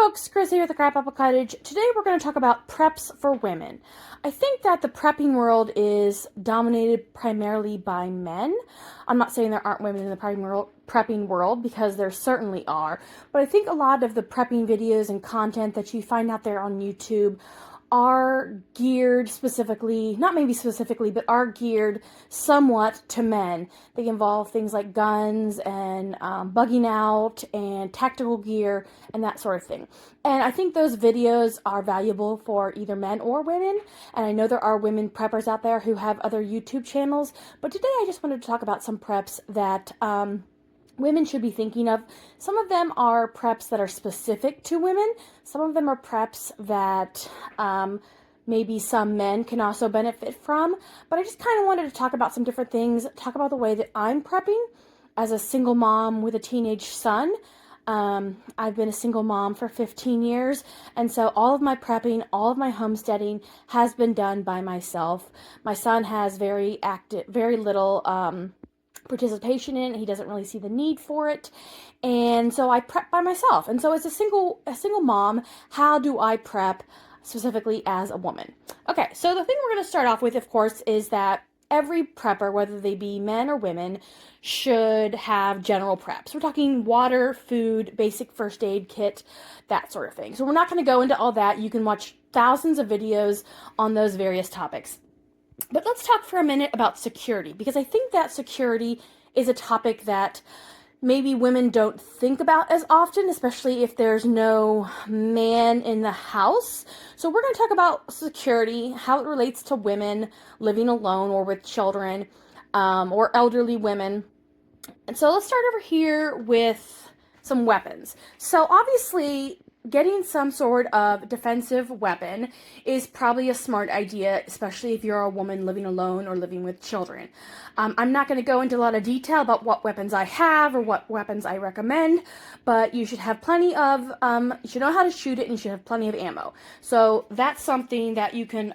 folks, Chris here at the Crap Apple Cottage. Today we're going to talk about preps for women. I think that the prepping world is dominated primarily by men. I'm not saying there aren't women in the prepping world because there certainly are, but I think a lot of the prepping videos and content that you find out there on YouTube are geared specifically, not maybe specifically, but are geared somewhat to men. They involve things like guns and bugging out and tactical gear and that sort of thing. And I think those videos are valuable for either men or women. And I know there are women preppers out there who have other YouTube channels, but today I just wanted to talk about some preps that women should be thinking of. Some of them are preps that are specific to women. Some of them are preps that maybe some men can also benefit from. But I just kind of wanted to talk about some different things, talk about the way that I'm prepping as a single mom with a teenage son. I've been a single mom for 15 years, and so all of my prepping, all of my homesteading has been done by myself. My son has very little participation in it. He doesn't really see the need for it, and so I prep by myself. And so as a single mom, how do I prep specifically as a woman? Okay, so the thing we're going to start off with, of course, is that every prepper, whether they be men or women, should have general preps. We're talking water, food, basic first aid kit, that sort of thing. So we're not going to go into all that. You can watch thousands of videos on those various topics. But let's talk for a minute about security, because I think that security is a topic that maybe women don't think about as often, especially if there's no man in the house. So we're going to talk about security, how it relates to women living alone or with children, or elderly women. And so let's start over here with some weapons. So obviously, getting some sort of defensive weapon is probably a smart idea, especially if you're a woman living alone or living with children. I'm not going to go into a lot of detail about what weapons I have or what weapons I recommend, but you should have plenty of, you should know how to shoot it, and you should have plenty of ammo. So that's something that you can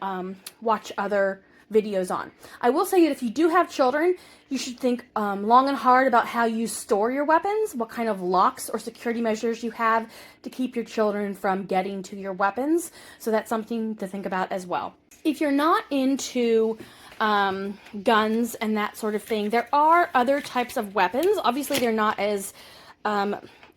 watch other videos on. I will say that if you do have children, you should think long and hard about how you store your weapons, what kind of locks or security measures you have to keep your children from getting to your weapons. So that's something to think about as well. If you're not into guns and that sort of thing, there are other types of weapons. Obviously, they're not as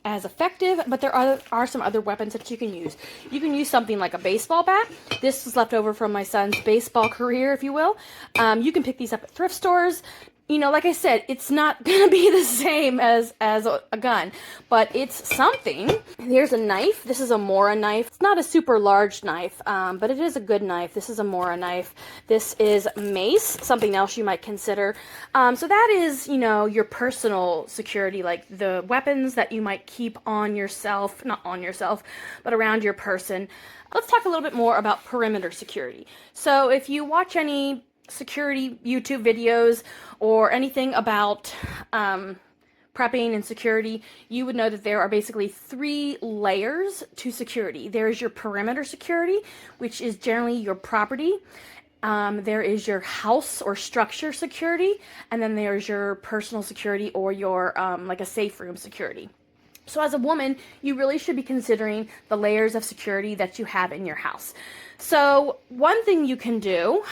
effective, but there are some other weapons that you can use. You can use something like a baseball bat. This was left over from my son's baseball career, if you will. You can pick these up at thrift stores. You know, like I said, it's not going to be the same as a gun, but it's something. Here's a knife. This is a Mora knife. It's not a super large knife, but it is a good knife. This is a Mora knife. This is mace, something else you might consider. So that is, you know, your personal security, like the weapons that you might keep on yourself, not on yourself, but around your person. Let's talk a little bit more about perimeter security. So if you watch any security YouTube videos or anything about prepping and security, you would know that there are basically 3 layers to security. There is your perimeter security, which is generally your property. There is your house or structure security, and then there's your personal security or your like a safe room security. So as a woman, you really should be considering the layers of security that you have in your house. So one thing you can do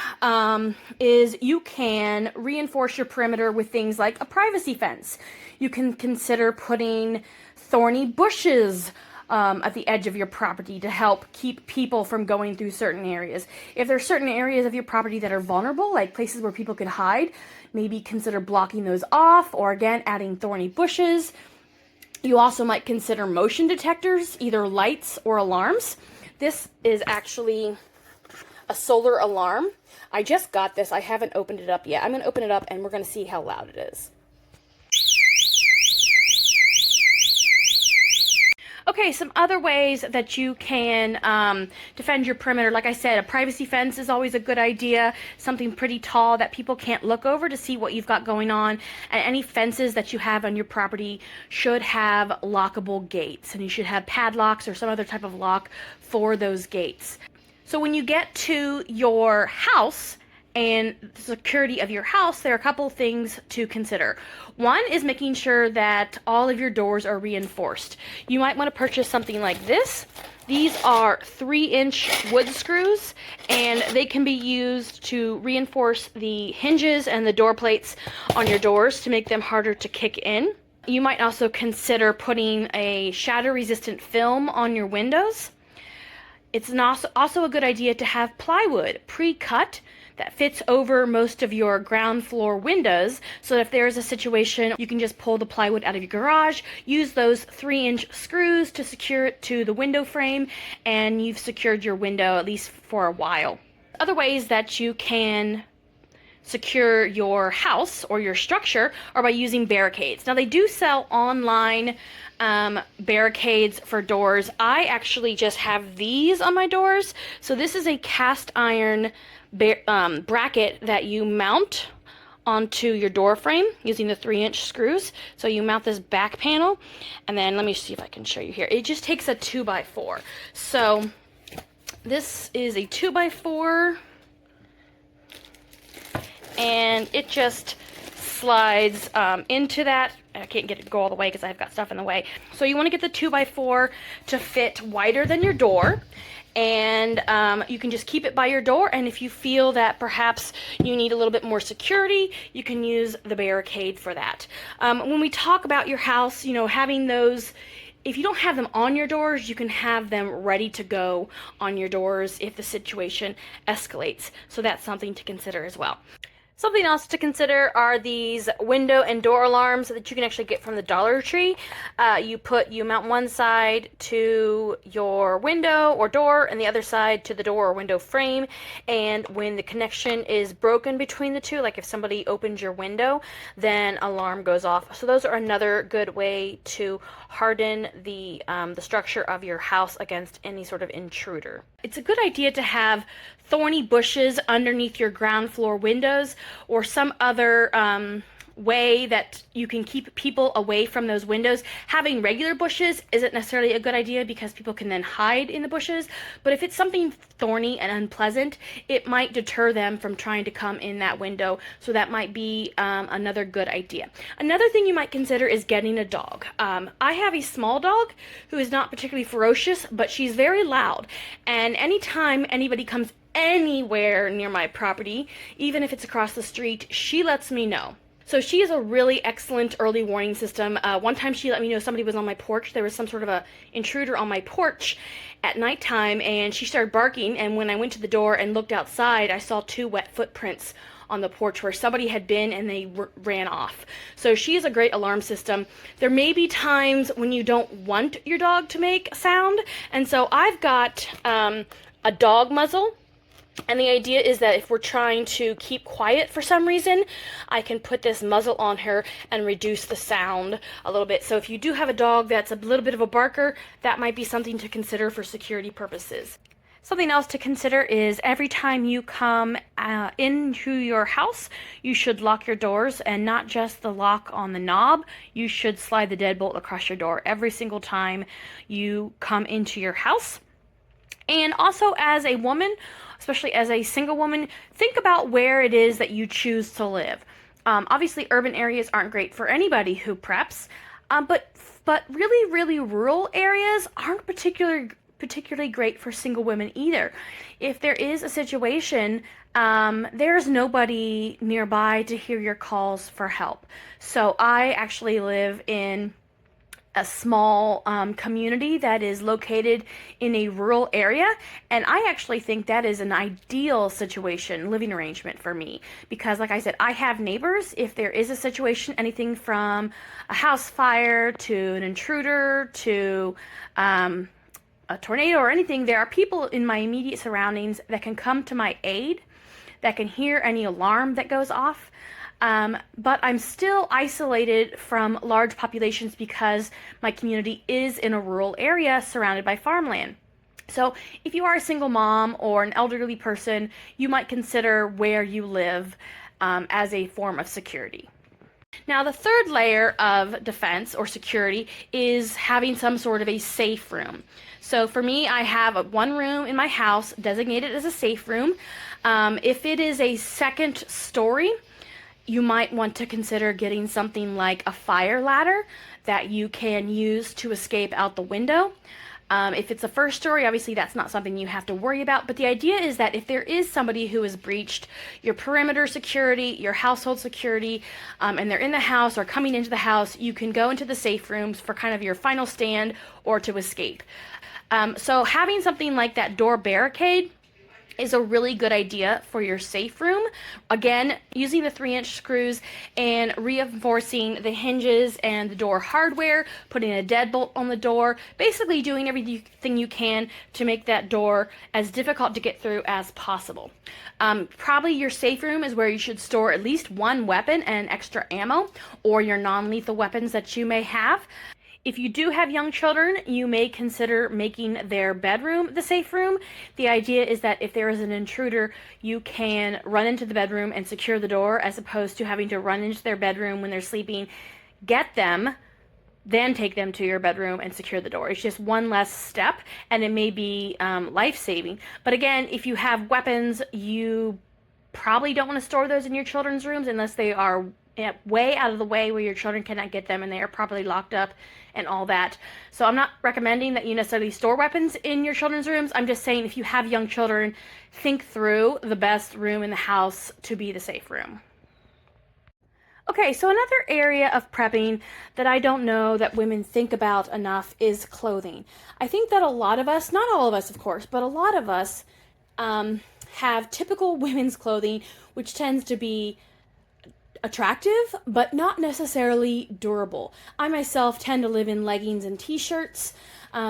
is you can reinforce your perimeter with things like a privacy fence. You can consider putting thorny bushes at the edge of your property to help keep people from going through certain areas. If there's certain areas of your property that are vulnerable, like places where people could hide, maybe consider blocking those off, or again, adding thorny bushes. You also might consider motion detectors, either lights or alarms. This is actually a solar alarm. I just got this. I haven't opened it up yet. I'm going to open it up and we're going to see how loud it is. Okay, some other ways that you can defend your perimeter. Like I said, a privacy fence is always a good idea. Something pretty tall that people can't look over to see what you've got going on. And any fences that you have on your property should have lockable gates. And you should have padlocks or some other type of lock for those gates. So when you get to your house, and the security of your house, there are a couple things to consider. One is making sure that all of your doors are reinforced. You might want to purchase something like this. These are 3-inch wood screws, and they can be used to reinforce the hinges and the door plates on your doors to make them harder to kick in. You might also consider putting a shatter-resistant film on your windows. It's also a good idea to have plywood pre-cut that fits over most of your ground floor windows, so that if there's a situation, you can just pull the plywood out of your garage, use those 3-inch screws to secure it to the window frame, and you've secured your window at least for a while. Other ways that you can secure your house or your structure are by using barricades. Now, they do sell online barricades for doors. I actually just have these on my doors. So this is a cast iron bracket that you mount onto your door frame using the 3-inch screws. So you mount this back panel, and then let me see if I can show you here. It just takes a 2x4. So this is a 2x4, and it just slides into that. I can't get it to go all the way because I've got stuff in the way. So you want to get the 2x4 to fit wider than your door, and you can just keep it by your door. And if you feel that perhaps you need a little bit more security, you can use the barricade for that. When we talk about your house, you know, having those, if you don't have them on your doors, you can have them ready to go on your doors if the situation escalates. So that's something to consider as well. Something else to consider are these window and door alarms that you can actually get from the Dollar Tree. You mount one side to your window or door and the other side to the door or window frame, and when the connection is broken between the two, like if somebody opens your window, then alarm goes off. So those are another good way to harden the structure of your house against any sort of intruder. It's a good idea to have thorny bushes underneath your ground floor windows, or some other way that you can keep people away from those windows. Having regular bushes isn't necessarily a good idea because people can then hide in the bushes, but if it's something thorny and unpleasant, it might deter them from trying to come in that window. So that might be another good idea. Another thing you might consider is getting a dog. I have a small dog who is not particularly ferocious, but she's very loud, and anytime anybody comes anywhere near my property, even if it's across the street, she lets me know. So she is a really excellent early warning system. One time she let me know somebody was on my porch. There was some sort of a intruder on my porch at nighttime, and she started barking, and when I went to the door and looked outside, I saw 2 wet footprints on the porch where somebody had been, and they ran off. So she is a great alarm system. There may be times when you don't want your dog to make sound, and so I've got a dog muzzle. And the idea is that if we're trying to keep quiet for some reason, I can put this muzzle on her and reduce the sound a little bit. So if you do have a dog that's a little bit of a barker, that might be something to consider for security purposes. Something else to consider is every time you come into your house, you should lock your doors, and not just the lock on the knob. You should slide the deadbolt across your door every single time you come into your house. And also, as a woman, especially as a single woman, think about where it is that you choose to live. Obviously, urban areas aren't great for anybody who preps, but really, really rural areas aren't particularly great for single women either. If there is a situation, there's nobody nearby to hear your calls for help. So I actually live in a small community that is located in a rural area, and I actually think that is an ideal living arrangement for me, because like I said, I have neighbors. If there is a situation, anything from a house fire to an intruder to a tornado or anything, there are people in my immediate surroundings that can come to my aid, that can hear any alarm that goes off. But I'm still isolated from large populations because my community is in a rural area surrounded by farmland. So if you are a single mom or an elderly person, you might consider where you live as a form of security. Now, the third layer of defense or security is having some sort of a safe room. So for me, I have one room in my house designated as a safe room. If it is a second story, you might want to consider getting something like a fire ladder that you can use to escape out the window. If it's a first story, obviously that's not something you have to worry about, but the idea is that if there is somebody who has breached your perimeter security, your household security, and they're in the house or coming into the house, you can go into the safe rooms for kind of your final stand or to escape. So having something like that door barricade is a really good idea for your safe room. Again, using the 3-inch screws and reinforcing the hinges and the door hardware, putting a deadbolt on the door, basically doing everything you can to make that door as difficult to get through as possible. Probably your safe room is where you should store at least one weapon and extra ammo, or your non-lethal weapons that you may have. If you do have young children, you may consider making their bedroom the safe room. The idea is that if there is an intruder, you can run into the bedroom and secure the door, as opposed to having to run into their bedroom when they're sleeping, get them, then take them to your bedroom and secure the door. It's just one less step, and it may be life-saving. But again, if you have weapons, you probably don't want to store those in your children's rooms unless they are way out of the way where your children cannot get them and they are properly locked up and all that. So I'm not recommending that you necessarily store weapons in your children's rooms. I'm just saying if you have young children, think through the best room in the house to be the safe room. Okay, so another area of prepping that I don't know that women think about enough is clothing. I think that a lot of us, not all of us of course, but a lot of us have typical women's clothing, which tends to be attractive, but not necessarily durable. I myself tend to live in leggings and t-shirts,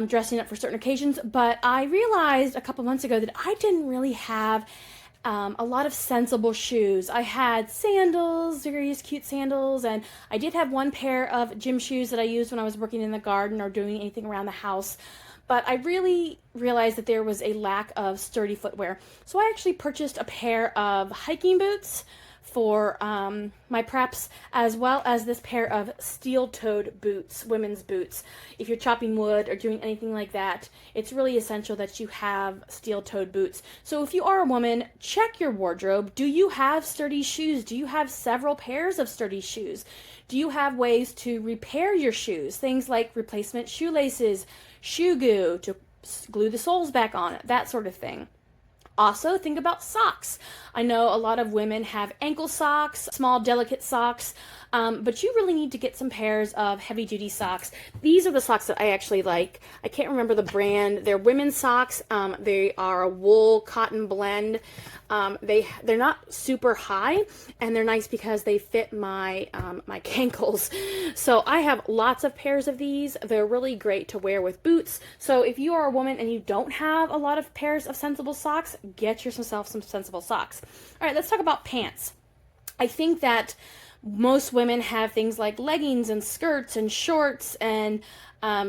dressing up for certain occasions, but I realized a couple months ago that I didn't really have a lot of sensible shoes. I had sandals, various cute sandals, and I did have one pair of gym shoes that I used when I was working in the garden or doing anything around the house. But I really realized that there was a lack of sturdy footwear. So I actually purchased a pair of hiking boots for my preps, as well as this pair of steel-toed boots, women's boots. If you're chopping wood or doing anything like that, it's really essential that you have steel-toed boots. So if you are a woman, check your wardrobe. Do you have sturdy shoes? Do you have several pairs of sturdy shoes? Do you have ways to repair your shoes? Things like replacement shoelaces, shoe glue to glue the soles back on, that sort of thing. Also, think about socks. I know a lot of women have ankle socks, small, delicate socks, but you really need to get some pairs of heavy-duty socks. These are the socks that I actually like. I can't remember the brand. They're women's socks. They are a wool cotton blend. They're not super high, and they're nice because they fit my my cankles. So I have lots of pairs of these. They're really great to wear with boots. So if you are a woman and you don't have a lot of pairs of sensible socks, get yourself some sensible socks. All right, let's talk about pants. I think that most women have things like leggings and skirts and shorts and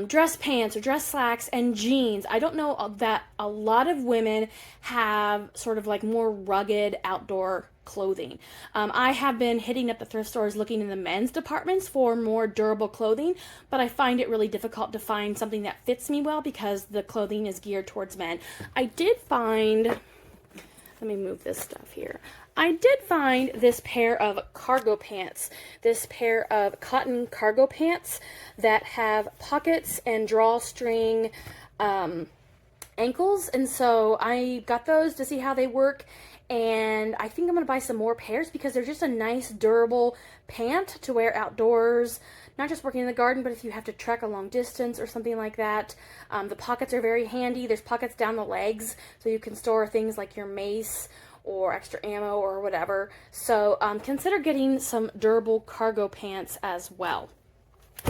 dress pants or dress slacks and jeans. I don't know that a lot of women have sort of like more rugged outdoor clothing. I have been hitting up the thrift stores looking in the men's departments for more durable clothing, but I find it really difficult to find something that fits me well because the clothing is geared towards men. I did find, let me move this stuff here. I did find this pair of cargo pants, this pair of cotton cargo pants that have pockets and drawstring ankles, and so I got those to see how they work, and I think I'm going to buy some more pairs because they're just a nice durable pant to wear outdoors, not just working in the garden, but if you have to trek a long distance or something like that. The pockets are very handy. There's pockets down the legs so you can store things like your mace or extra ammo or whatever. So consider getting some durable cargo pants as well.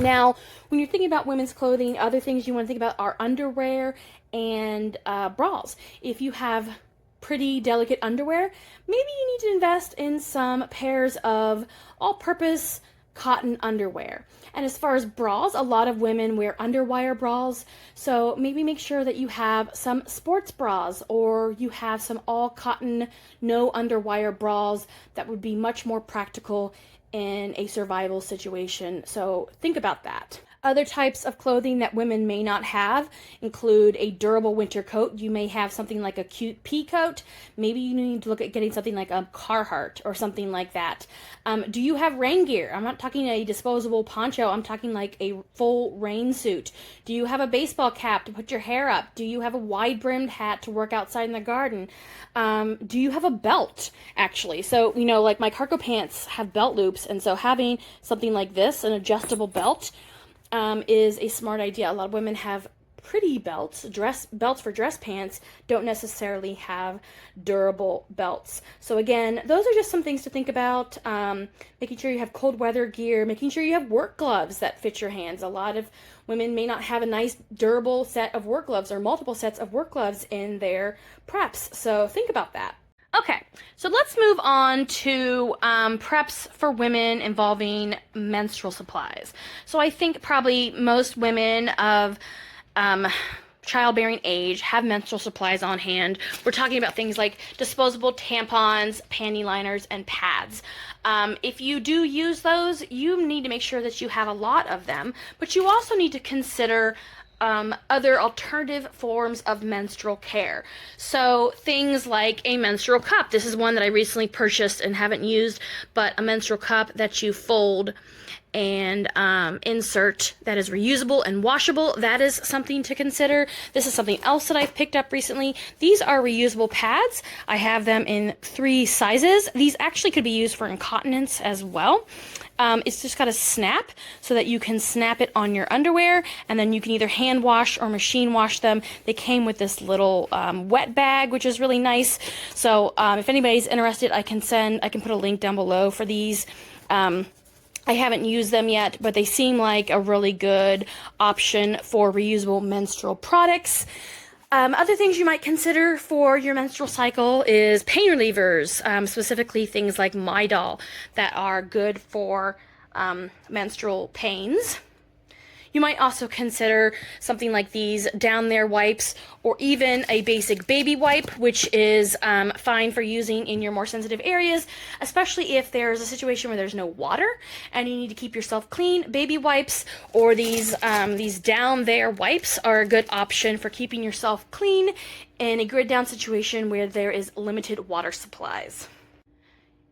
Now, when you're thinking about women's clothing, other things you want to think about are underwear and bras. If you have pretty delicate underwear, maybe you need to invest in some pairs of all-purpose cotton underwear. And as far as bras, a lot of women wear underwire bras, so maybe make sure that you have some sports bras or you have some all cotton, no underwire bras that would be much more practical in a survival situation. So think about that. Other types of clothing that women may not have include a durable winter coat. You may have something like a cute pea coat. Maybe you need to look at getting something like a Carhartt or something like that. Do you have rain gear? I'm not talking a disposable poncho. I'm talking like a full rain suit. Do you have a baseball cap to put your hair up? Do you have a wide-brimmed hat to work outside in the garden? Do you have a belt, actually? So, you know, like my cargo pants have belt loops, and so having something like this, an adjustable belt, is a smart idea. A lot of women have pretty belts, belts for dress pants, don't necessarily have durable belts. So again, those are just some things to think about. Making sure you have cold weather gear, making sure you have work gloves that fit your hands. A lot of women may not have a nice durable set of work gloves or multiple sets of work gloves in their preps. So think about that. Okay, so let's move on to preps for women involving menstrual supplies. So I think probably most women of childbearing age have menstrual supplies on hand. We're talking about things like disposable tampons, panty liners, and pads. If you do use those, you need to make sure that you have a lot of them, but you also need to consider other alternative forms of menstrual care. So things like a menstrual cup. This is one that I recently purchased and haven't used, but a menstrual cup that you fold and insert that is reusable and washable. That is something to consider. This is something else that I've picked up recently. These are reusable pads. I have them in 3 sizes. These actually could be used for incontinence as well. It's just got a snap so that you can snap it on your underwear, and then you can either hand wash or machine wash them. They came with this little wet bag, which is really nice. So if anybody's interested, I can put a link down below for these. I haven't used them yet, but they seem like a really good option for reusable menstrual products. Other things you might consider for your menstrual cycle is pain relievers, specifically things like Midol that are good for menstrual pains. You might also consider something like these down there wipes, or even a basic baby wipe, which is fine for using in your more sensitive areas, especially if there's a situation where there's no water and you need to keep yourself clean. Baby wipes or these down there wipes are a good option for keeping yourself clean in a grid down situation where there is limited water supplies.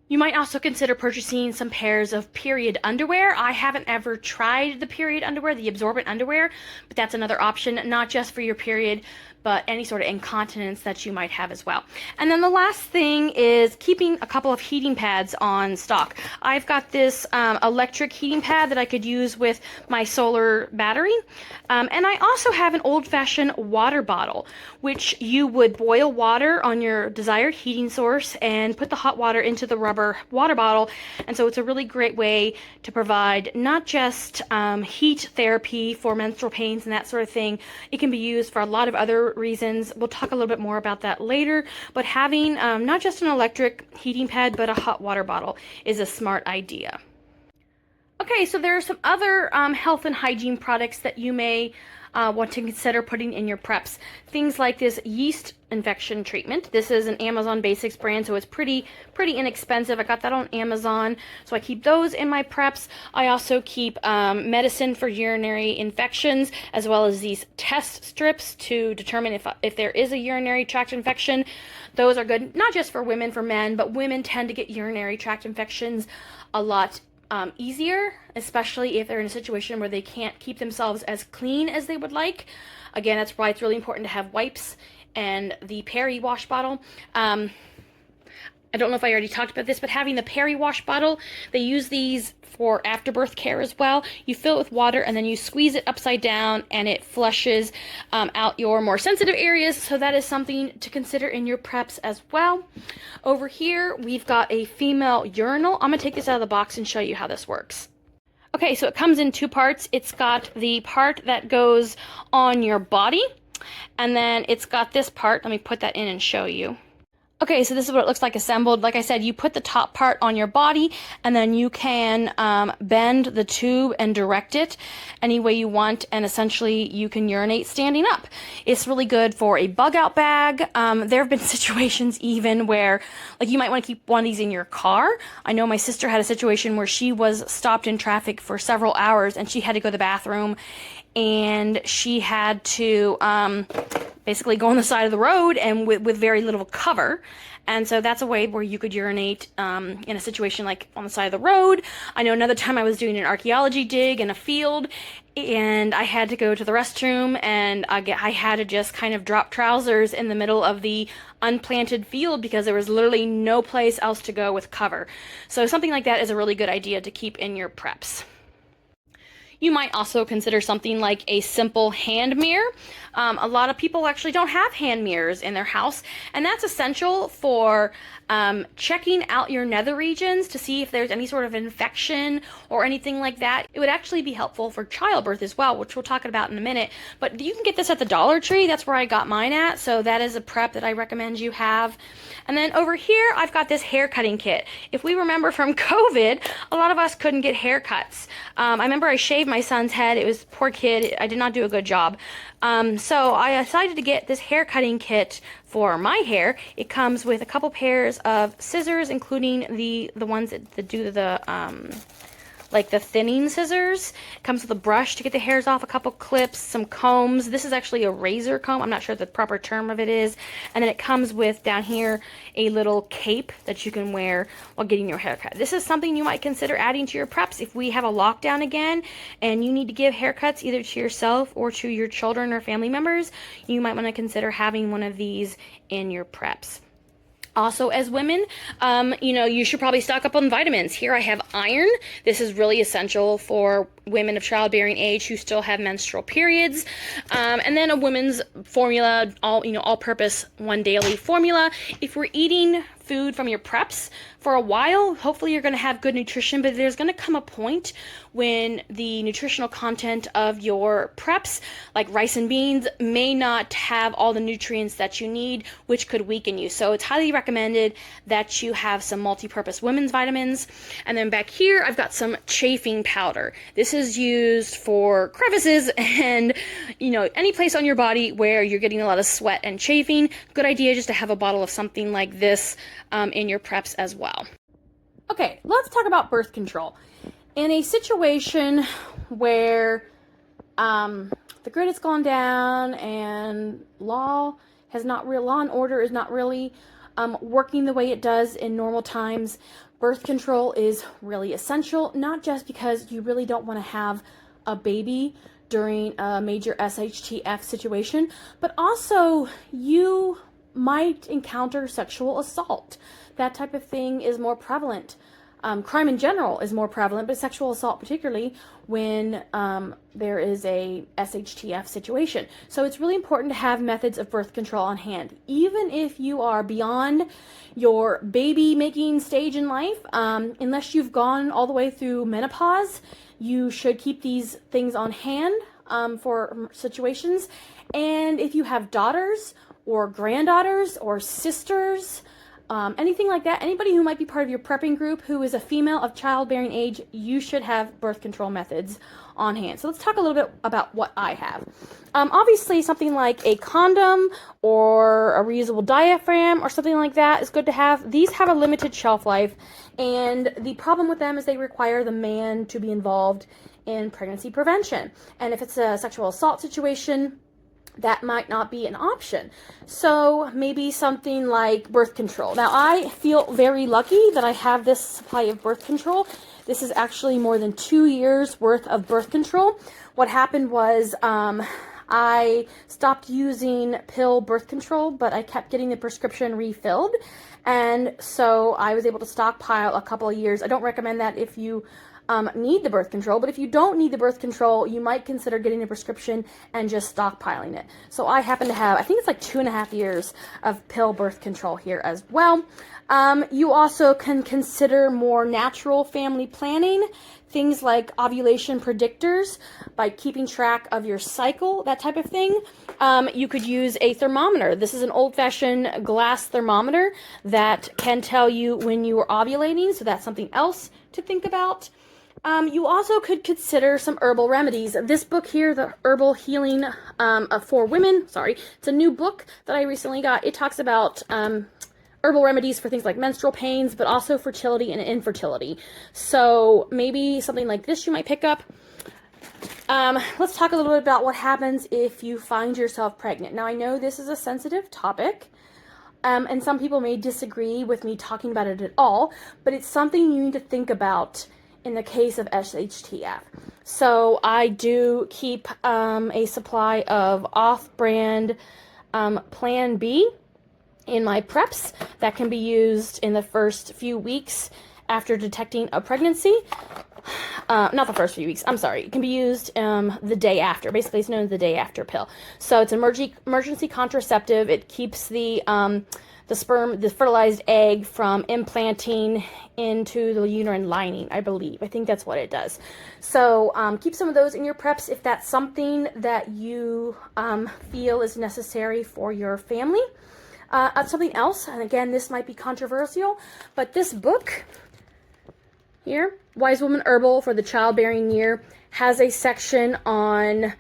You might also consider purchasing some pairs of period underwear. I haven't ever tried the period underwear, the absorbent underwear, but that's another option, not just for your period, but any sort of incontinence that you might have as well. And then the last thing is keeping a couple of heating pads on stock. I've got this electric heating pad that I could use with my solar battery. And I also have an old-fashioned water bottle, which you would boil water on your desired heating source and put the hot water into the rubber water bottle. And so it's a really great way to provide not just heat therapy for menstrual pains and that sort of thing. It can be used for a lot of other reasons. We'll talk a little bit more about that later, but having not just an electric heating pad but a hot water bottle is a smart idea. Okay, so there are some other health and hygiene products that you may want to consider putting in your preps. Things like this yeast infection treatment. This is an Amazon Basics brand, so it's pretty inexpensive. I got that on Amazon, so I keep those in my preps. I also keep medicine for urinary infections, as well as these test strips to determine if there is a urinary tract infection. Those are good, not just for women, for men, but women tend to get urinary tract infections a lot easier, especially if they're in a situation where they can't keep themselves as clean as they would like. Again, that's why it's really important to have wipes and the Peri wash bottle. I don't know if I already talked about this, but having the Peri wash bottle, they use these for afterbirth care as well. You fill it with water and then you squeeze it upside down and it flushes out your more sensitive areas. So that is something to consider in your preps as well. Over here, we've got a female urinal. I'm gonna take this out of the box and show you how this works. Okay, so it comes in 2 parts. It's got the part that goes on your body, and then it's got this part. Let me put that in and show you. Okay, so this is what it looks like assembled. Like I said, you put the top part on your body, and then you can bend the tube and direct it any way you want, and essentially you can urinate standing up. It's really good for a bug out bag. There have been situations even where, like, you might want to keep one of these in your car. I know my sister had a situation where she was stopped in traffic for several hours, and she had to go to the bathroom, and she had to basically go on the side of the road and with very little cover. And so that's a way where you could urinate in a situation like on the side of the road. I know another time I was doing an archaeology dig in a field, and I had to go to the restroom, and I had to just kind of drop trousers in the middle of the unplanted field because there was literally no place else to go with cover. So something like that is a really good idea to keep in your preps. You might also consider something like a simple hand mirror. A lot of people actually don't have hand mirrors in their house, and that's essential for checking out your nether regions to see if there's any sort of infection or anything like that. It would actually be helpful for childbirth as well, which we'll talk about in a minute. But you can get this at the Dollar Tree. That's where I got mine at, so that is a prep that I recommend you have. And then over here, I've got this hair cutting kit. If we remember from COVID, a lot of us couldn't get haircuts. I remember I shaved my son's head. It was poor kid. I did not do a good job. So I decided to get this hair cutting kit for my hair. It comes with a couple pairs of scissors, including the ones that do the like the thinning scissors. It comes with a brush to get the hairs off, a couple clips, some combs. This is actually a razor comb. I'm not sure the proper term of it is. And then it comes with down here a little cape that you can wear while getting your haircut. This is something you might consider adding to your preps if we have a lockdown again and you need to give haircuts either to yourself or to your children or family members. You might want to consider having one of these in your preps. Also, as women, you should probably stock up on vitamins. Here I have iron. This is really essential for women of childbearing age who still have menstrual periods. And then a women's formula, all-purpose one daily formula. If we're eating food from your preps for a while, hopefully you're going to have good nutrition, but there's going to come a point when the nutritional content of your preps, like rice and beans, may not have all the nutrients that you need, which could weaken you. So it's highly recommended that you have some multi-purpose women's vitamins. And then back here, I've got some chafing powder. This is used for crevices and, any place on your body where you're getting a lot of sweat and chafing. Good idea just to have a bottle of something like this in your preps as well. Okay, let's talk about birth control. In a situation where the grid has gone down and law and order is not really working the way it does in normal times, birth control is really essential, not just because you really don't want to have a baby during a major SHTF situation, but also you might encounter sexual assault. That type of thing is more prevalent. Crime in general is more prevalent, but sexual assault particularly when there is a SHTF situation. So it's really important to have methods of birth control on hand. Even if you are beyond your baby making stage in life, unless you've gone all the way through menopause, you should keep these things on hand for situations. And if you have daughters or granddaughters or sisters, anything like that, anybody who might be part of your prepping group who is a female of childbearing age, you should have birth control methods on hand. So let's talk a little bit about what I have. Obviously, something like a condom or a reusable diaphragm or something like that is good to have. These have a limited shelf life, and the problem with them is they require the man to be involved in pregnancy prevention. And if it's a sexual assault situation, that might not be an option. So maybe something like birth control. Now, I feel very lucky that I have this supply of birth control. This is actually more than 2 years worth of birth control. What happened was I stopped using pill birth control, but I kept getting the prescription refilled. And so I was able to stockpile a couple of years. I don't recommend that if you need the birth control, but if you don't need the birth control, you might consider getting a prescription and just stockpiling it. So I happen to have, I think it's like 2.5 years of pill birth control here as well. You also can consider more natural family planning, things like ovulation predictors by keeping track of your cycle, that type of thing. You could use a thermometer. This is an old-fashioned glass thermometer that can tell you when you are ovulating, so that's something else to think about. You also could consider some herbal remedies. This book here, the Herbal Healing for Women, it's a new book that I recently got. It talks about herbal remedies for things like menstrual pains, but also fertility and infertility. So maybe something like this you might pick up. Let's talk a little bit about what happens if you find yourself pregnant. Now, I know this is a sensitive topic, and some people may disagree with me talking about it at all, but it's something you need to think about in the case of SHTF. So I do keep a supply of off-brand Plan B in my preps that can be used in the first few weeks after detecting a pregnancy. Not the first few weeks, I'm sorry. It can be used the day after. Basically, it's known as the day after pill. So it's an emergency contraceptive. It keeps the fertilized egg from implanting into the uterine lining, I believe. I think that's what it does. So keep some of those in your preps if that's something that you feel is necessary for your family. Something else, and again, this might be controversial, but this book here, Wise Woman Herbal for the Childbearing Year, has a section on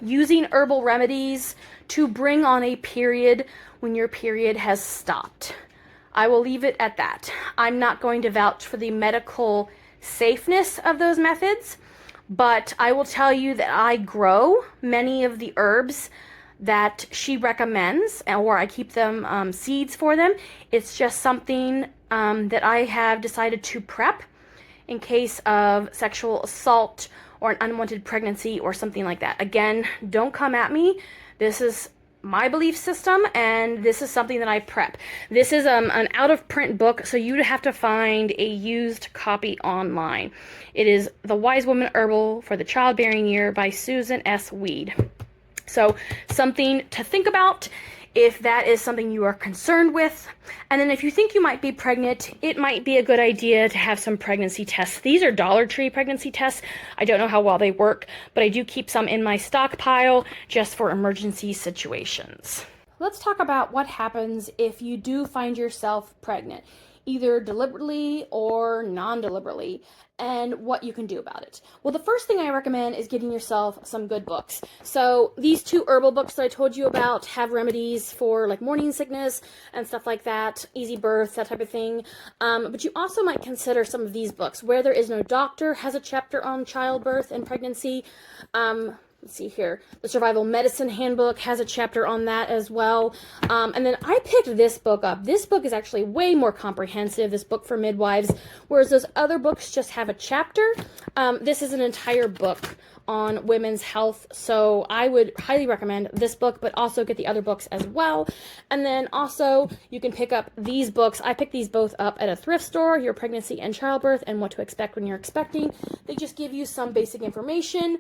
using herbal remedies to bring on a period when your period has stopped. I will leave it at that. I'm not going to vouch for the medical safeness of those methods, but I will tell you that I grow many of the herbs that she recommends, or I keep them seeds for them. It's just something that I have decided to prep in case of sexual assault or an unwanted pregnancy or something like that. Again, don't come at me. This is my belief system, and this is something that I prep. This is an out-of-print book, so you'd have to find a used copy online. It is The Wise Woman Herbal for the Childbearing Year by Susan S. Weed. So something to think about if that is something you are concerned with. And then if you think you might be pregnant, it might be a good idea to have some pregnancy tests. These are Dollar Tree pregnancy tests. I don't know how well they work, but I do keep some in my stockpile just for emergency situations. Let's talk about what happens if you do find yourself pregnant, either deliberately or non-deliberately, and what you can do about it. Well, the first thing I recommend is getting yourself some good books. So these 2 herbal books that I told you about have remedies for like morning sickness and stuff like that, easy birth, that type of thing. But you also might consider some of these books. Where There Is No Doctor has a chapter on childbirth and pregnancy. Let's see here. The Survival Medicine Handbook has a chapter on that as well. And then I picked this book up. This book is actually way more comprehensive, this book for midwives, whereas those other books just have a chapter. This is an entire book on women's health, so I would highly recommend this book, but also get the other books as well. And then also you can pick up these books. I picked these both up at a thrift store, Your Pregnancy and Childbirth and What to Expect When You're Expecting. They just give you some basic information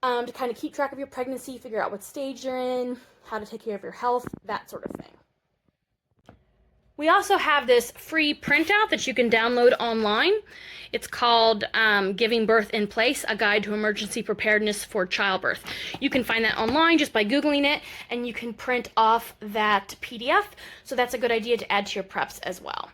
to kind of keep track of your pregnancy, figure out what stage you're in, how to take care of your health, that sort of thing. We also have this free printout that you can download online. It's called Giving Birth in Place, A Guide to Emergency Preparedness for Childbirth. You can find that online just by Googling it, and you can print off that PDF. So that's a good idea to add to your preps as well.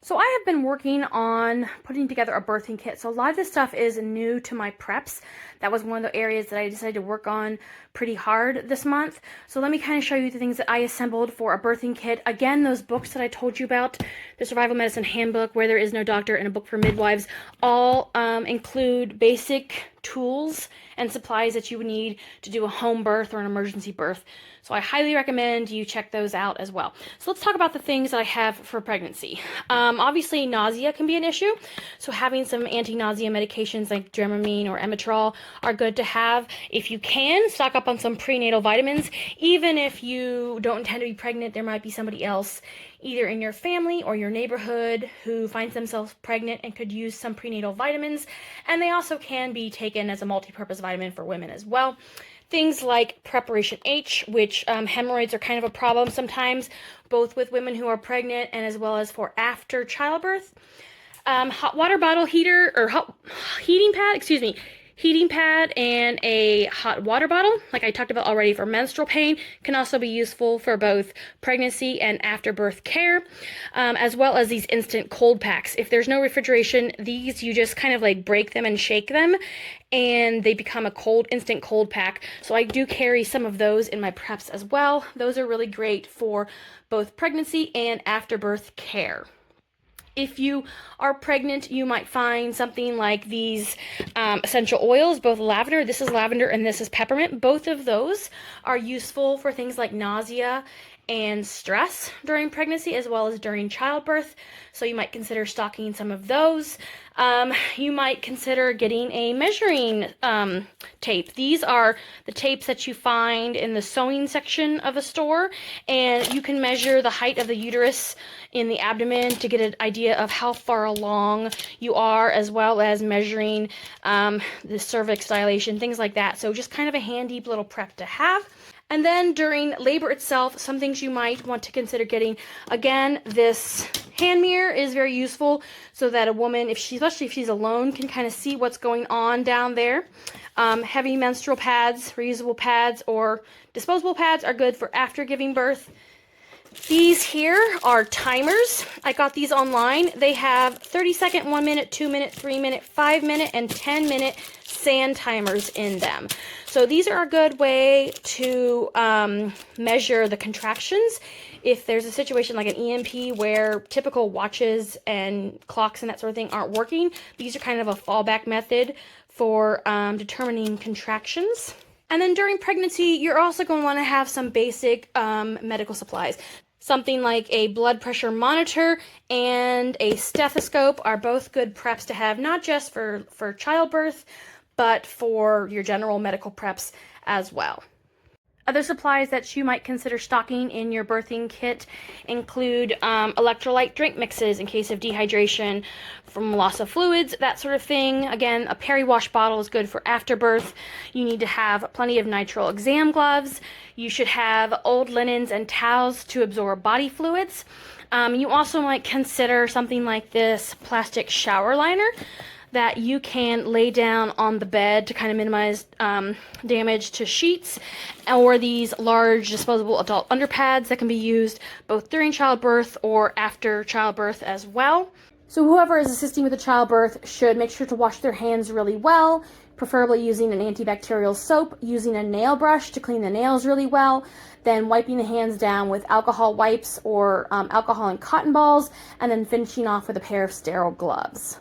So I have been working on putting together a birthing kit. So a lot of this stuff is new to my preps. That was one of the areas that I decided to work on pretty hard this month. So let me kind of show you the things that I assembled for a birthing kit. Again, those books that I told you about, the Survival Medicine Handbook, Where There Is No Doctor, and a book for midwives, all include basic tools and supplies that you would need to do a home birth or an emergency birth. So I highly recommend you check those out as well. So let's talk about the things that I have for pregnancy. Obviously, nausea can be an issue. So having some anti-nausea medications like Dramamine or Emitrol are good to have. If you can, stock up on some prenatal vitamins. Even if you don't intend to be pregnant, there might be somebody else either in your family or your neighborhood who finds themselves pregnant and could use some prenatal vitamins. And they also can be taken as a multi-purpose vitamin for women as well. Things like Preparation H, which hemorrhoids are kind of a problem sometimes, both with women who are pregnant and as well as for after childbirth. Hot water bottle heater, or heating pad and a hot water bottle, like I talked about already for menstrual pain, can also be useful for both pregnancy and afterbirth care, as well as these instant cold packs. If there's no refrigeration, these you just kind of like break them and shake them, and they become a instant cold pack. So I do carry some of those in my preps as well. Those are really great for both pregnancy and afterbirth care. If you are pregnant, you might find something like these essential oils, both lavender, this is lavender and this is peppermint. Both of those are useful for things like nausea and stress during pregnancy as well as during childbirth. So you might consider stocking some of those. You might consider getting a measuring tape. These are the tapes that you find in the sewing section of a store, and you can measure the height of the uterus in the abdomen to get an idea of how far along you are, as well as measuring the cervix dilation, things like that. So just kind of a handy little prep to have. And then during labor itself, some things you might want to consider getting. Again, this hand mirror is very useful so that a woman, especially if she's alone, can kind of see what's going on down there. Heavy menstrual pads, reusable pads, or disposable pads are good for after giving birth. These here are timers. I got these online. They have 30-second, 1 minute, 2 minute, 3 minute, 5 minute, and 10-minute sand timers in them. So these are a good way to measure the contractions. If there's a situation like an EMP where typical watches and clocks and that sort of thing aren't working, these are kind of a fallback method for determining contractions. And then during pregnancy, you're also going to want to have some basic medical supplies. Something like a blood pressure monitor and a stethoscope are both good preps to have, not just for childbirth, but for your general medical preps as well. Other supplies that you might consider stocking in your birthing kit include electrolyte drink mixes in case of dehydration from loss of fluids, that sort of thing. Again, a Peri wash bottle is good for afterbirth. You need to have plenty of nitrile exam gloves. You should have old linens and towels to absorb body fluids. You also might consider something like this plastic shower liner that you can lay down on the bed to kind of minimize damage to sheets, or these large disposable adult underpads that can be used both during childbirth or after childbirth as well. So whoever is assisting with the childbirth should make sure to wash their hands really well, preferably using an antibacterial soap, using a nail brush to clean the nails really well, then wiping the hands down with alcohol wipes or alcohol and cotton balls, and then finishing off with a pair of sterile gloves.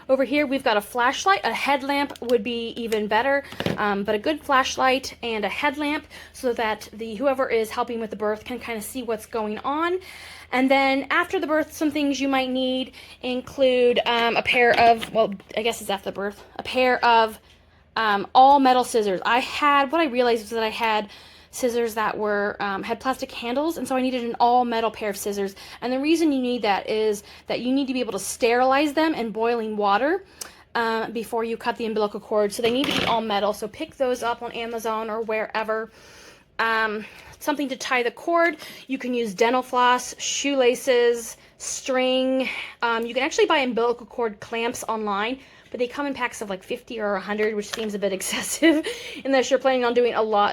Over here we've got a flashlight. A headlamp would be even better, but a good flashlight and a headlamp so that whoever is helping with the birth can kind of see what's going on. And then after the birth, some things you might need include a pair of, well, I guess it's after the birth, a pair of all metal scissors. What I realized was that I had scissors that were had plastic handles, and so I needed an all metal pair of scissors. And the reason you need that is that you need to be able to sterilize them in boiling water before you cut the umbilical cord. So they need to be all metal. So pick those up on Amazon or wherever. Something to tie the cord. You can use dental floss, shoelaces, string. You can actually buy umbilical cord clamps online, but they come in packs of like 50 or 100, which seems a bit excessive unless you're planning on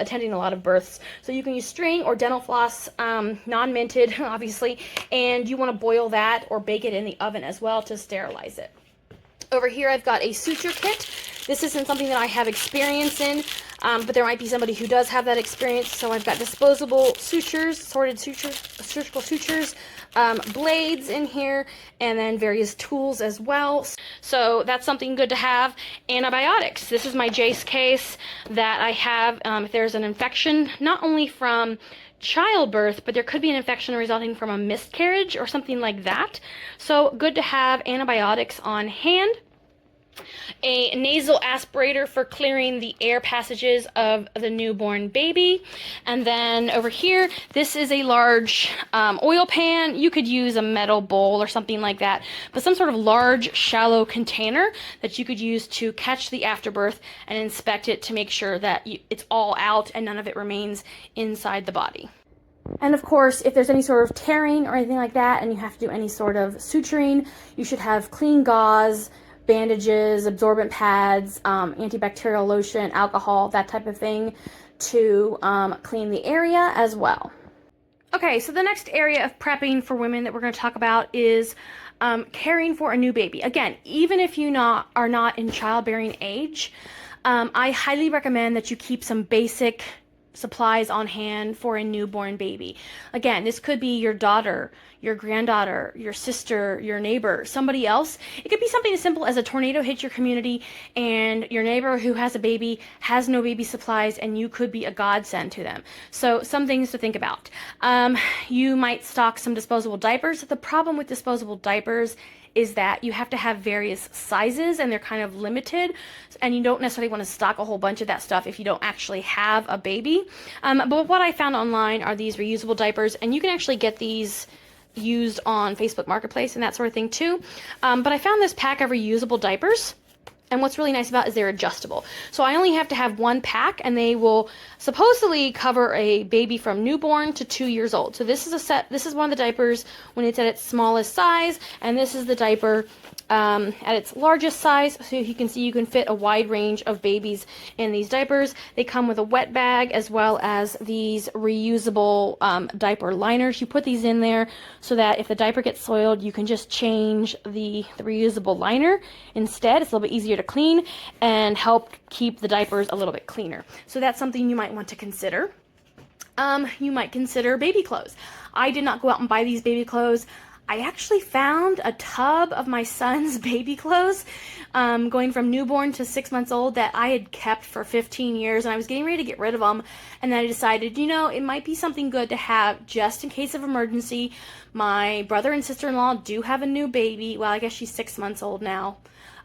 attending a lot of births. So you can use string or dental floss, non-minted, obviously, and you want to boil that or bake it in the oven as well to sterilize it. Over here I've got a suture kit. This isn't something that I have experience in, but there might be somebody who does have that experience. So I've got disposable sutures, sorted sutures, surgical sutures, blades in here, and then various tools as well. So that's something good to have. Antibiotics. This is my Jace case that I have if there's an infection, not only from childbirth, but there could be an infection resulting from a miscarriage or something like that. So good to have antibiotics on hand. A nasal aspirator for clearing the air passages of the newborn baby. And then over here, this is a large oil pan. You could use a metal bowl or something like that, but some sort of large, shallow container that you could use to catch the afterbirth and inspect it to make sure that it's all out and none of it remains inside the body. And of course, if there's any sort of tearing or anything like that, and you have to do any sort of suturing, you should have clean gauze, bandages, absorbent pads, antibacterial lotion, alcohol, that type of thing to clean the area as well. Okay, so the next area of prepping for women that we're going to talk about is caring for a new baby. Again, even if you are not in childbearing age, I highly recommend that you keep some basic supplies on hand for a newborn baby. Again, this could be your daughter, your granddaughter, your sister, your neighbor, somebody else. It could be something as simple as a tornado hits your community and your neighbor who has a baby has no baby supplies, and you could be a godsend to them. So some things to think about. You might stock some disposable diapers. The problem with disposable diapers is that you have to have various sizes and they're kind of limited, and you don't necessarily want to stock a whole bunch of that stuff if you don't actually have a baby. But what I found online are these reusable diapers, and you can actually get these used on Facebook Marketplace and that sort of thing too. But I found this pack of reusable diapers. And what's really nice about it is they're adjustable. So I only have to have one pack, and they will supposedly cover a baby from newborn to 2 years old. So this is a set. This is one of the diapers when it's at its smallest size, and this is the diaper at its largest size. So you can see you can fit a wide range of babies in these diapers. They come with a wet bag as well as these reusable diaper liners. You put these in there so that if the diaper gets soiled, you can just change the reusable liner instead. It's a little bit easier to clean and help keep the diapers a little bit cleaner. So that's something you might want to consider. You might consider baby clothes. I did not go out and buy these baby clothes. I actually found a tub of my son's baby clothes going from newborn to 6 months old that I had kept for 15 years, and I was getting ready to get rid of them, and then I decided, you know, it might be something good to have just in case of emergency. My brother and sister-in-law do have a new baby. Well, I guess she's 6 months old now.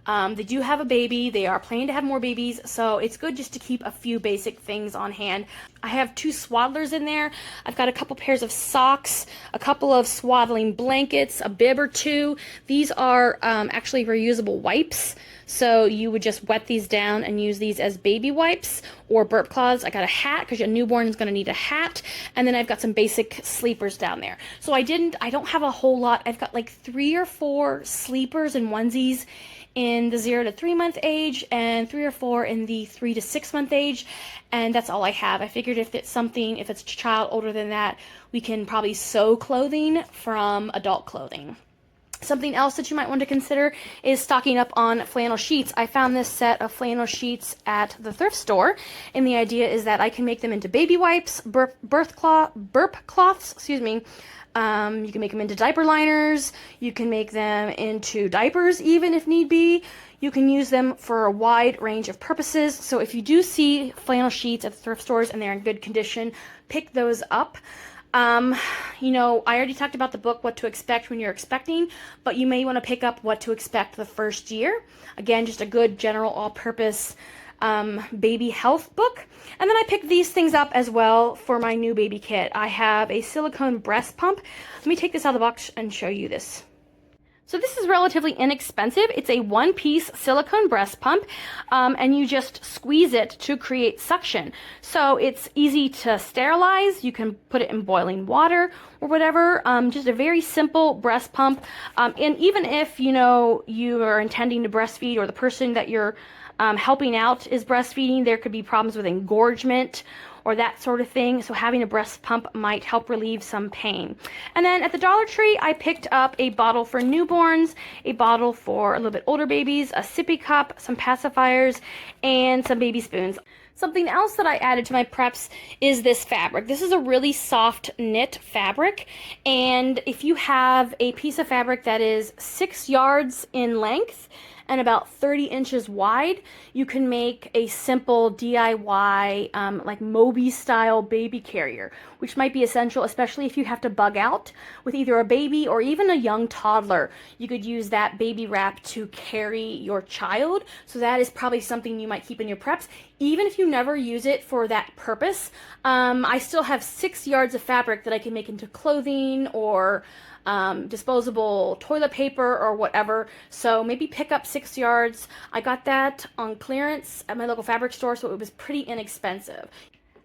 They do have a baby. They are planning to have more babies, so it's good just to keep a few basic things on hand. I have 2 swaddlers in there. I've got a couple pairs of socks, a couple of swaddling blankets, a bib or 2. These are actually reusable wipes, so you would just wet these down and use these as baby wipes or burp cloths. I got a hat because your newborn is going to need a hat, and then I've got some basic sleepers down there. So I don't have a whole lot. I've got like 3 or 4 sleepers and onesies in the 0 to 3 month age and 3 or 4 in the 3 to 6 month age, and that's all I have. I figured if it's a child older than that, we can probably sew clothing from adult clothing. Something else that you might want to consider is stocking up on flannel sheets. I found this set of flannel sheets at the thrift store, and the idea is that I can make them into baby wipes, burp cloths, you can make them into diaper liners. You can make them into diapers even if need be. You can use them for a wide range of purposes. So if you do see flannel sheets at the thrift stores and they're in good condition, pick those up. You know, I already talked about the book, What to Expect When You're Expecting, but you may want to pick up What to Expect the First Year. Again, just a good general all-purpose baby health book. And then I picked these things up as well for my new baby kit. I have a silicone breast pump. Let me take this out of the box and show you this. So this is relatively inexpensive. It's a one-piece silicone breast pump, and you just squeeze it to create suction. So it's easy to sterilize. You can put it in boiling water or whatever. Just a very simple breast pump. And even if, you know, you are intending to breastfeed, or the person that you're helping out is breastfeeding, there could be problems with engorgement or that sort of thing. So having a breast pump might help relieve some pain. And then at the Dollar Tree, I picked up a bottle for newborns, a bottle for a little bit older babies, a sippy cup, some pacifiers, and some baby spoons. Something else that I added to my preps is this fabric. This is a really soft knit fabric, and if you have a piece of fabric that is 6 yards in length and about 30 inches wide, you can make a simple DIY like Moby style baby carrier, which might be essential, especially if you have to bug out with either a baby or even a young toddler. You could use that baby wrap to carry your child. So that is probably something you might keep in your preps, even if you never use it for that purpose. I still have 6 yards of fabric that I can make into clothing or disposable toilet paper or whatever. So maybe pick up 6 yards. I got that on clearance at my local fabric store, so it was pretty inexpensive.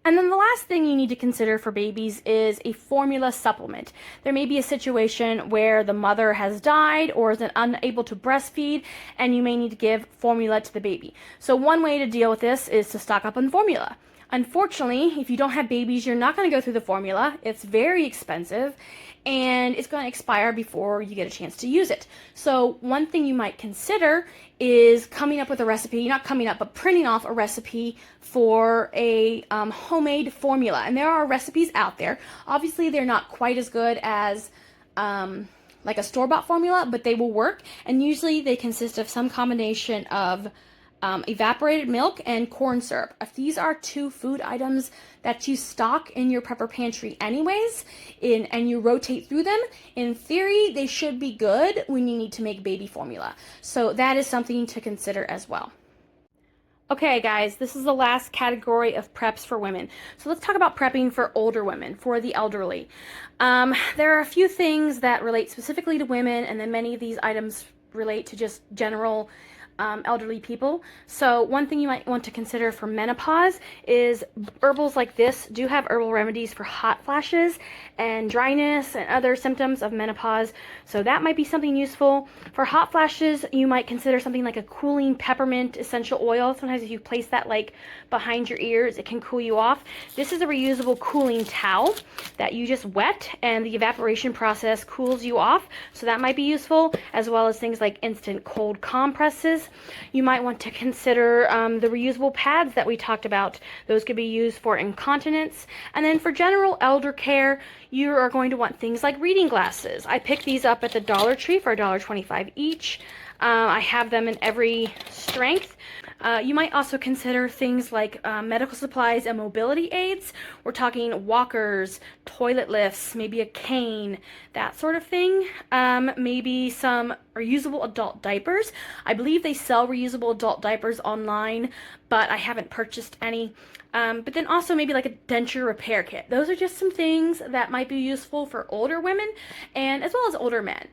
And then the last thing you need to consider for babies is a formula supplement. There may be a situation where the mother has died or is unable to breastfeed, and you may need to give formula to the baby. So one way to deal with this is to stock up on formula. Unfortunately, if you don't have babies, you're not going to go through the formula. It's very expensive, and it's going to expire before you get a chance to use it. So one thing you might consider is coming up with a recipe, not coming up, but printing off a recipe for a homemade formula. And there are recipes out there. Obviously, they're not quite as good as like a store-bought formula, but they will work. And usually they consist of some combination of evaporated milk and corn syrup. If these are 2 food items that you stock in your prepper pantry anyways, and you rotate through them, in theory, they should be good when you need to make baby formula. So that is something to consider as well. Okay guys, this is the last category of preps for women. So let's talk about prepping for older women, for the elderly. There are a few things that relate specifically to women, and then many of these items relate to just general elderly people. So one thing you might want to consider for menopause is herbals like this do have herbal remedies for hot flashes and dryness and other symptoms of menopause. So that might be something useful. For hot flashes, you might consider something like a cooling peppermint essential oil. Sometimes if you place that like behind your ears, it can cool you off. This is a reusable cooling towel that you just wet, and the evaporation process cools you off. So that might be useful, as well as things like instant cold compresses. You might want to consider the reusable pads that we talked about. Those could be used for incontinence. And then for general elder care, you are going to want things like reading glasses. I picked these up at the Dollar Tree for $1.25 each. I have them in every strength. You might also consider things like medical supplies and mobility aids. We're talking walkers, toilet lifts, maybe a cane, that sort of thing. Maybe some reusable adult diapers. I believe they sell reusable adult diapers online, but I haven't purchased any. But then also maybe like a denture repair kit. Those are just some things that might be useful for older women and as well as older men.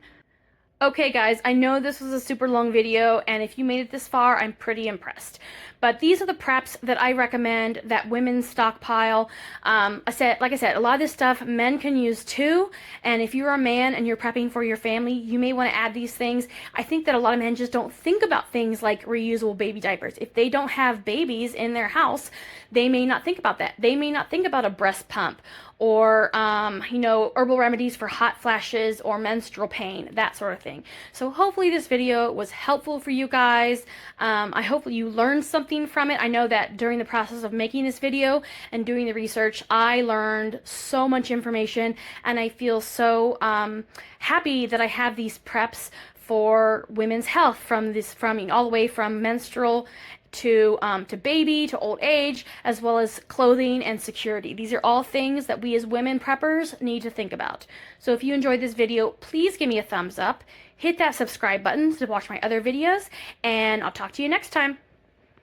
Okay guys, I know this was a super long video, and if you made it this far, I'm pretty impressed. But these are the preps that I recommend that women stockpile. Like I said, a lot of this stuff men can use too, and if you're a man and you're prepping for your family, you may want to add these things. I think that a lot of men just don't think about things like reusable baby diapers. If they don't have babies in their house, they may not think about that. They may not think about a breast pump or, herbal remedies for hot flashes or menstrual pain, that sort of thing. So hopefully this video was helpful for you guys. I hope you learned something from it. I know that during the process of making this video and doing the research, I learned so much information, and I feel so happy that I have these preps for women's health, from all the way from menstrual to baby, to old age, as well as clothing and security. These are all things that we as women preppers need to think about. So if you enjoyed this video, please give me a thumbs up, hit that subscribe button to watch my other videos, and I'll talk to you next time.